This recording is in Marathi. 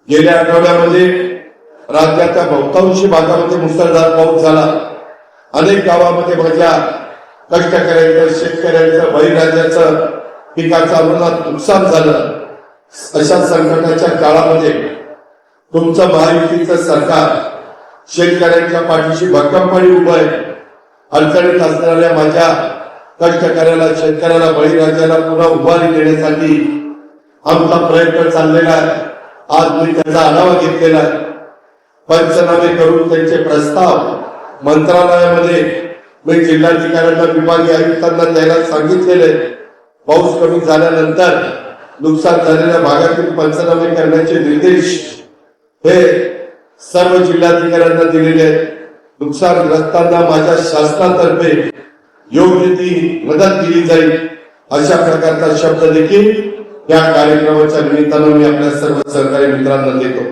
गेल्या आठवड्यामध्ये राज्याच्या बहुतांशी भागामध्ये मुसळधार पाऊस झाला। अनेक गावामध्ये माझ्या कष्टकऱ्यांचं, शेतकऱ्यांचं, बळीराजाचं पिकाचं अनुदान नुकसान झालं। अशा संकटाच्या काळामध्ये तुमचं महायुतीचं सरकार शेतकऱ्यांच्या पाठीशी भक्कमपणे उभं आहे। अडचणीत असणाऱ्या माझ्या कष्टकऱ्याला, शेतकऱ्याला, बळीराजाला पुन्हा उभारी देण्यासाठी आमचा प्रयत्न चाललेला आहे। आज मी त्याचा आढावा घेतलेला आहे। पंचनामे करून त्यांचे प्रस्ताव मंत्रालयामध्ये मी जिल्हाधिकाऱ्यांना, विभागीय आयुक्तांना द्यायला सांगितलेले। पाऊस कमी झाल्यानंतर नुकसान झालेल्या भागातील पंचनामे करण्याचे निर्देश हे सर्व जिल्हाधिकाऱ्यांना दिलेले आहेत। नुकसानग्रस्तांना माझ्या शासनातर्फे योग्य ती मदत दिली जाईल, अशा प्रकारचा शब्द देखील या कार्यक्रमाच्या निमित्तानं मी आपल्या सर्व सहकारी मित्रांना देतो।